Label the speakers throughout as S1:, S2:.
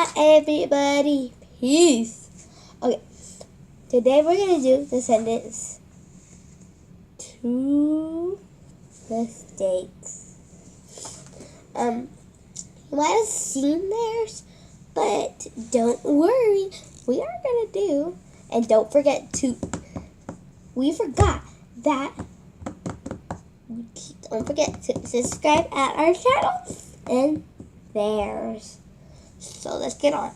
S1: Bye, everybody. Peace. Okay, today we're going to do the sentence 2 mistakes. You might have seen theirs, but don't worry. We are going to do, and don't forgot to, don't forget to subscribe at our channel and theirs. So let's get on.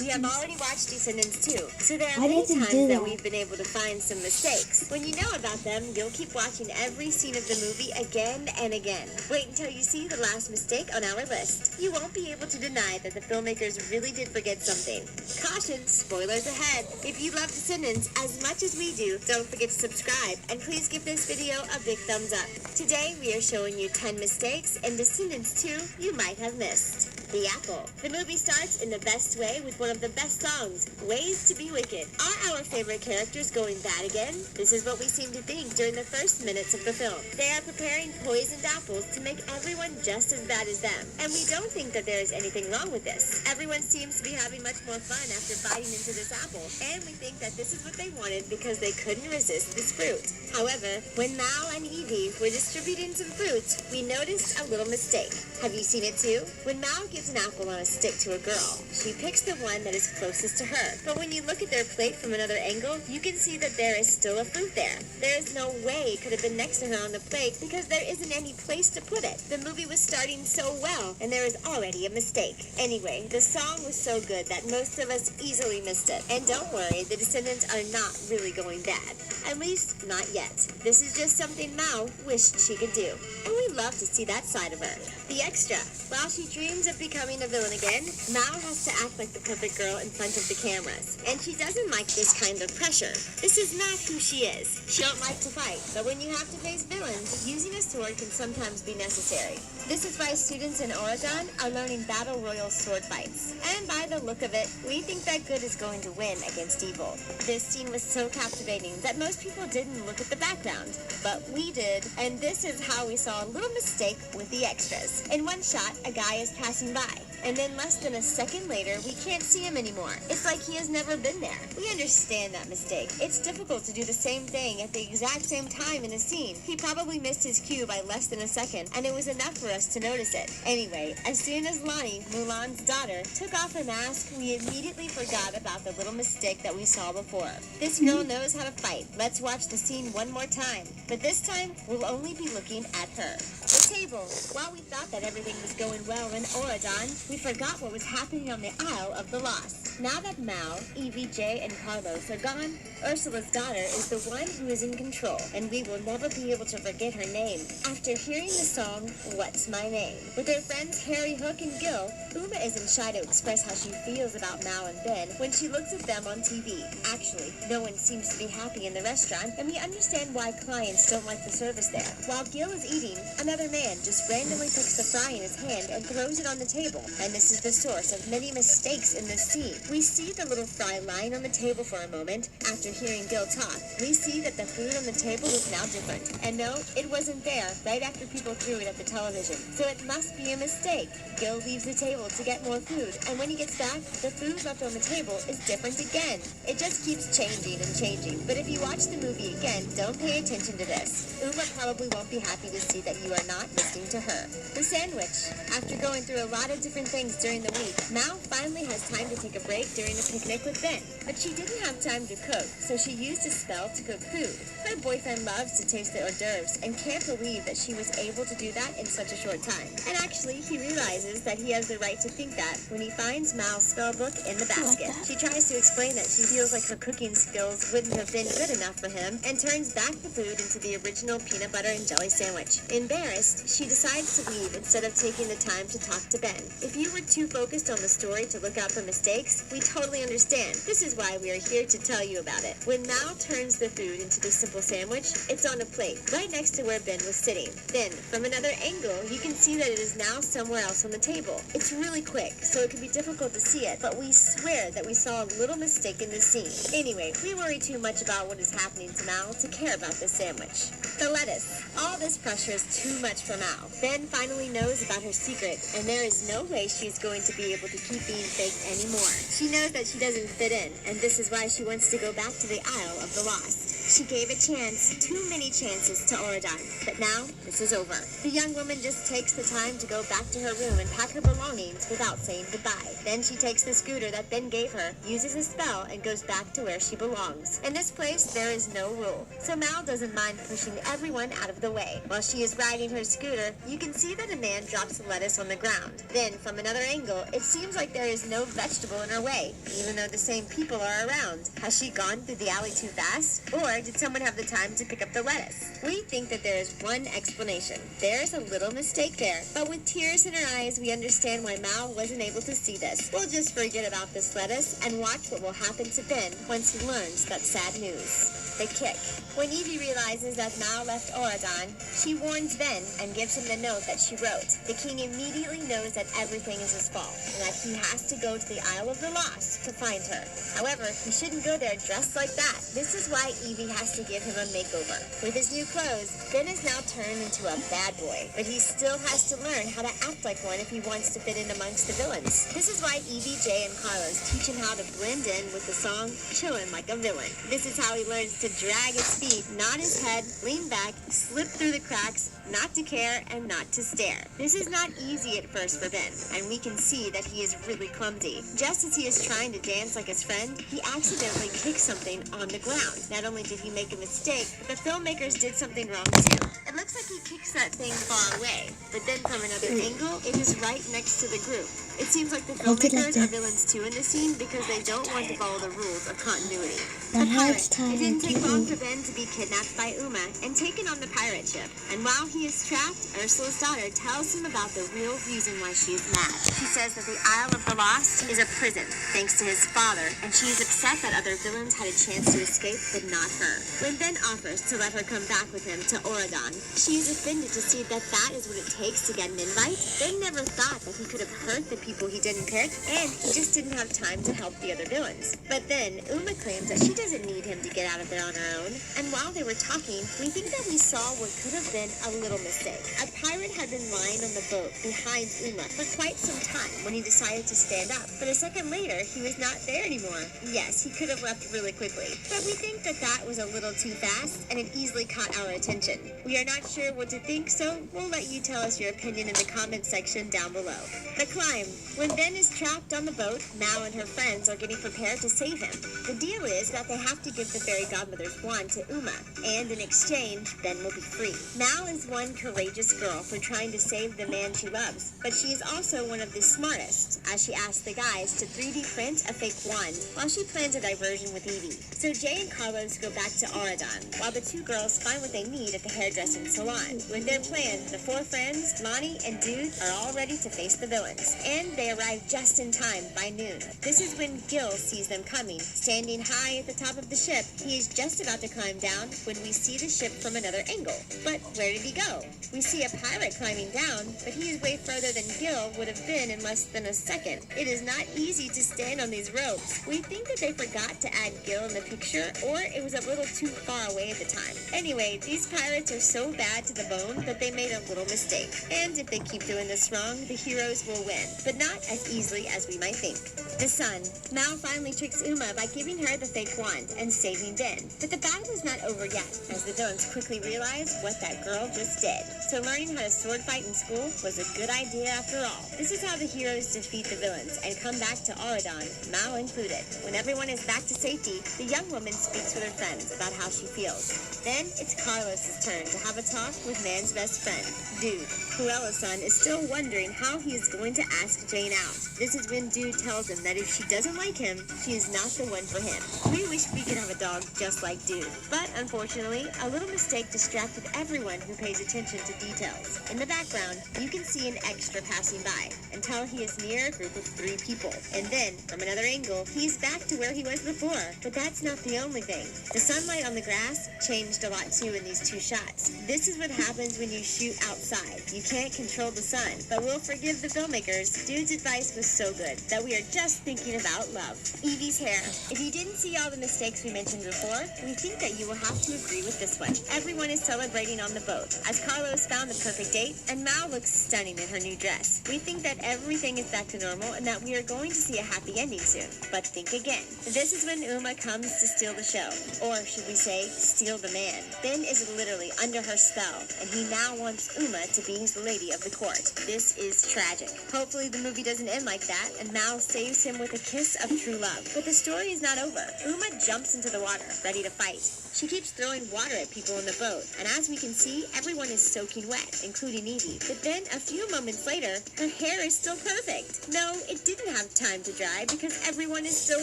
S2: We have already watched Descendants 2, so there are many times that we've been able to find some mistakes. When you know about them, you'll keep watching every scene of the movie again and again. Wait until you see the last mistake on our list. You won't be able to deny that the filmmakers really did forget something. Caution, spoilers ahead. If you love Descendants as much as we do, don't forget to subscribe, and please give this video a big thumbs up. Today, we are showing you 10 mistakes in Descendants 2 you might have missed. The Apple. The movie starts in the best way with one of the best songs, Ways to Be Wicked. Are our favorite characters going bad again? This is what we seem to think during the first minutes of the film. They are preparing poisoned apples to make everyone just as bad as them. And we don't think that there is anything wrong with this. Everyone seems to be having much more fun after biting into this apple. And we think that this is what they wanted because they couldn't resist this fruit. However, when Mal and Evie were distributing some fruits, we noticed a little mistake. Have you seen it too? When Mal gives an apple on a stick to a girl, she picks the one that is closest to her. But when you look at their plate from another angle, you can see that there is still a fruit there. There is no way it could have been next to her on the plate because there isn't any place to put it. The movie was starting so well, and there is already a mistake. Anyway, the song was so good that most of us easily missed it. And don't worry, the Descendants are not really going bad. At least, not yet. This is just something Mal wished she could do. And we love to see that side of her. The extra. While she dreams of becoming a villain again, Mal has to act like the perfect girl in front of the cameras. And she doesn't like this kind of pressure. This is not who she is. She don't like to fight. But when you have to face villains, using a sword can sometimes be necessary. This is why students in Oregon are learning battle royal sword fights. And by the look of it, we think that good is going to win against evil. This scene was so captivating that most people didn't look at the background. But we did, and this is how we saw a little mistake with the extras. In one shot, a guy is passing by, and then less than a second later, we can't see him anymore. It's like he has never been there. We understand that mistake. It's difficult to do the same thing at the exact same time in a scene. He probably missed his cue by less than a second, and it was enough for us to notice it. Anyway, as soon as Lonnie, Mulan's daughter, took off her mask, we immediately forgot about the little mistake that we saw before. This girl knows how to fight. Let's watch the scene one more time. But this time, we'll only be looking at her. The table. While we thought that everything was going well in Oregon, we forgot what was happening on the Isle of the Lost. Now that Mal, Evie, Jay, and Carlos are gone, Ursula's daughter is the one who is in control, and we will never be able to forget her name. After hearing the song, What's My Name? With her friends Harry, Hook, and Gil, Uma isn't shy to express how she feels about Mal and Ben when she looks at them on TV. Actually, no one seems to be happy in the restaurant, and we understand why clients don't like the service there. While Gil is eating, another man just randomly picks the fry in his hand and throws it on the table, and this is the source of many mistakes in this scene. We see the little fry lying on the table for a moment. After hearing Gil talk, we see that the food on the table is now different. And no, it wasn't there right after people threw it at the television. So it must be a mistake. Gil leaves the table to get more food, and when he gets back, the food left on the table is different again. It just keeps changing and changing. But if you watch the movie again, don't pay attention to this. Uma probably won't be happy to see that you are not listening to her. The sandwich. After going through a lot of different things during the week, Mal finally has time to take a break during the picnic with Ben. But she didn't have time to cook, so she used a spell to cook food. Her boyfriend loves to taste the hors d'oeuvres and can't believe that she was able to do that in such a short time. And actually, he realizes that he has the right to think that when he finds Mal's spell book in the basket. She tries to explain that she feels like her cooking skills wouldn't have been good enough for him and turns back the food into the original peanut butter and jelly sandwich. Embarrassed, she decides to leave instead of taking the time to talk to Ben. If you were too focused on the story to look out for mistakes, we totally understand. This is why we are here to tell you about it. When Mal turns the food into the simple vegetable sandwich. It's on a plate, right next to where Ben was sitting. Then, from another angle, you can see that it is now somewhere else on the table. It's really quick, so it can be difficult to see it, but we swear that we saw a little mistake in the scene. Anyway, we worry too much about what is happening to Mal to care about this sandwich. The lettuce. All this pressure is too much for Mal. Ben finally knows about her secret, and there is no way she's going to be able to keep being fake anymore. She knows that she doesn't fit in, and this is why she wants to go back to the Isle of the Lost. She gave a chance, too many chances, to Auradon, but now this is over. The young woman just takes the time to go back to her room and pack her belongings without saying goodbye. Then she takes the scooter that Ben gave her, uses a spell, and goes back to where she belongs. In this place, there is no rule, so Mal doesn't mind pushing everyone out of the way. While she is riding her scooter, you can see that a man drops a lettuce on the ground. Then, from another angle, it seems like there is no vegetable in her way, even though the same people are around. Has she gone through the alley too fast? Or did someone have the time to pick up the lettuce? We think that there is one explanation. There's a little mistake there, but with tears in her eyes, we understand why Mal wasn't able to see this. We'll just forget about this lettuce and watch what will happen to Ben once he learns that sad news. The kick. When Evie realizes that Mal left Auradon, she warns Ben and gives him the note that she wrote. The king immediately knows that everything is his fault and that he has to go to the Isle of the Lost to find her. However, he shouldn't go there dressed like that. This is why Evie has to give him a makeover. With his new clothes, Ben is now turned into a bad boy, but he still has to learn how to act like one if he wants to fit in amongst the villains. This is why Evie, Jay, and Carlos teach him how to blend in with the song Chillin' Like a Villain. This is how he learns to drag his feet, nod his head, lean back, slip through the cracks, not to care, and not to stare. This is not easy at first for Ben, and we can see that he is really clumsy. Just as he is trying to dance like his friend, he accidentally kicks something on the ground. Not only did he make a mistake, but the filmmakers did something wrong too. It looks like he kicks that thing far away, but then from another angle, it is right next to the group. It seems like the filmmakers are villains too in the scene because they don't want to follow the rules of continuity. The pirate. It didn't take long for Ben to be kidnapped by Uma and taken on the pirate ship. And while he is trapped, Ursula's daughter tells him about the real reason why she is mad. She says that the Isle of the Lost is a prison, thanks to his father, and she is upset that other villains had a chance to escape, but not her. When Ben offers to let her come back with him to Auradon, she is offended to see that that is what it takes to get an invite. Ben never thought that he could have hurt the people he didn't pick, and he just didn't have time to help the other villains. But then, Uma claims that she doesn't need him to get out of there on her own, and while they were talking, we think that we saw what could have been a little mistake. A pirate had been lying on the boat behind Uma for quite some time when he decided to stand up, but a second later, he was not there anymore. Yes, he could have left really quickly, but we think that that was a little too fast, and it easily caught our attention. We are not sure what to think, so we'll let you tell us your opinion in the comment section down below. The climb. When Ben is trapped on the boat, Mal and her friends are getting prepared to save him. The deal is that they have to give the fairy godmother's wand to Uma, and in exchange, Ben will be free. Mal is one courageous girl for trying to save the man she loves, but she is also one of the smartest, as she asks the guys to 3D print a fake wand while she plans a diversion with Evie. So Jay and Carlos go back to Auradon, while the two girls find what they need at the hairdressing salon. With their plan, the four friends, Lonnie and Dude, are all ready to face the villains, and they arrive just in time by noon. This is when Gil sees them coming. Standing high at the top of the ship, he is just about to climb down when we see the ship from another angle. But where did he go? We see a pirate climbing down, but he is way further than Gil would have been in less than a second. It is not easy to stand on these ropes. We think that they forgot to add Gil in the picture, or it was a little too far away at the time. Anyway, these pirates are so bad to the bone that they made a little mistake. And if they keep doing this wrong, the heroes will win, but not as easily as we might think. The sun. Mal finally tricks Uma by giving her the fake wand and saving Ben. But the battle is not over yet, as the villains quickly realize what that girl just did. So learning how to sword fight in school was a good idea after all. This is how the heroes defeat the villains and come back to Auradon, Mal included. When everyone is back to safety, the young woman speaks with her friends about how she feels. Then it's Carlos's turn to have a talk with man's best friend, Dude. Cruella-san is still wondering how he is going to ask Jane out. This is when Dude tells him that if she doesn't like him, she is not the one for him. We wish we could have a dog just like Dude, but unfortunately, a little mistake distracted everyone who pays attention to details. In the background, you can see an extra passing by and tell he is near a group of 3 people. And then, from another angle, he's back to where he was before. But that's not the only thing. The sunlight on the grass changed a lot too in these 2 shots. This is what happens when you shoot outside. You can't control the sun, but we'll forgive the filmmakers. Dude's advice was so good that we are just thinking about love. Evie's hair. If you didn't see all the mistakes we mentioned before, we think that you will have to agree with this one. Everyone is celebrating on the boat, as Carlos found the perfect date, and Mal looks stunning in her new dress. We think that everything is back to normal and that we are going to see a happy ending soon. But think again. This is when Uma comes to steal the show. Or should we say, steal the man. Ben is literally under her spell, and he now wants Uma to be his lady of the court. This is tragic. Hopefully the movie doesn't end like that, and Mal saves him with a kiss of true love. But the story is not over. Uma jumps into the water, ready to fight. She keeps throwing water at people in the boat, and as we can see, everyone is soaking wet, including Evie. But then, a few moments later, her hair is still perfect. No, it didn't have time to dry because everyone is still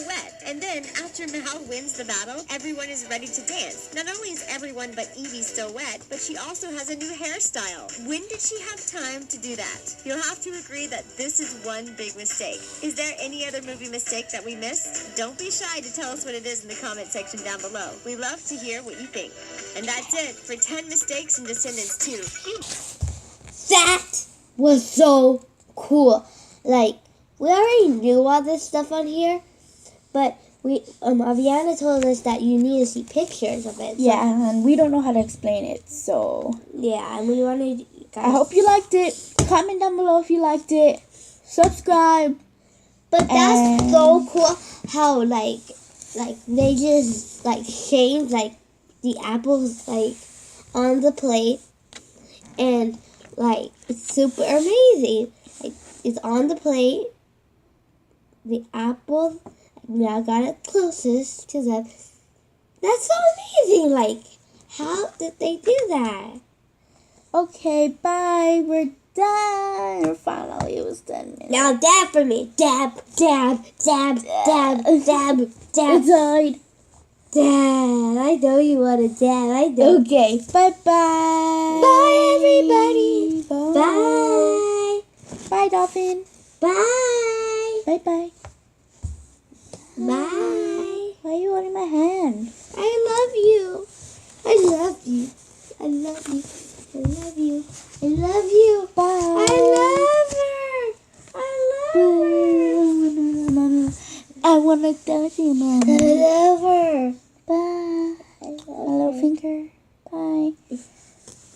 S2: wet. And then, after Mal wins the battle, everyone is ready to dance. Not only is everyone but Evie still wet, but she also has a new hairstyle. When did she have time to do that? You'll have to agree that this is one big mistake. Is there any other movie mistake that we missed? Don't be shy to tell us what it is in the comment section down below. We love to hear what you think. And that's it for 10 mistakes in Descendants 2. Phew.
S1: That was so cool. Like, we already knew all this stuff on here, but Aviana told us that you need to see pictures of it. So.
S3: Yeah, and we don't know how to explain it, so.
S1: Yeah, and we wanted.
S3: I hope you liked it. Comment down below if you liked it. Subscribe.
S1: But that's so cool how like they just changed the apples on the plate, and it's super amazing. It's on the plate. The apple. Now I got it closest to them. That's so amazing. How did they do that?
S3: Okay, bye. We're done. Finally, it was done.
S1: Now dab for me. Dab, dab, dab, dab, dab, dab.
S3: It died.
S1: Dab. I know you want to dab. I know.
S3: Okay, bye-bye.
S1: Bye, everybody. Bye.
S3: Bye, Dolphin.
S1: Bye.
S3: Bye-bye.
S1: Bye.
S3: Why are you holding my hand?
S1: I love you. I love you. I love you. I love you. I love you.
S3: Bye.
S1: I love her. I love her.
S3: I want to touch you, Mama.
S1: I love her.
S3: Bye.
S1: I love
S3: My little
S1: her.
S3: finger. Bye.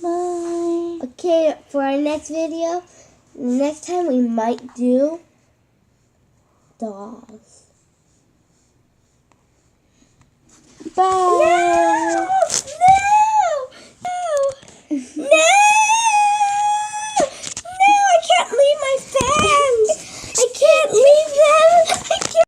S3: Bye.
S1: Okay, for our next video, next time we might do dolls.
S3: Bye.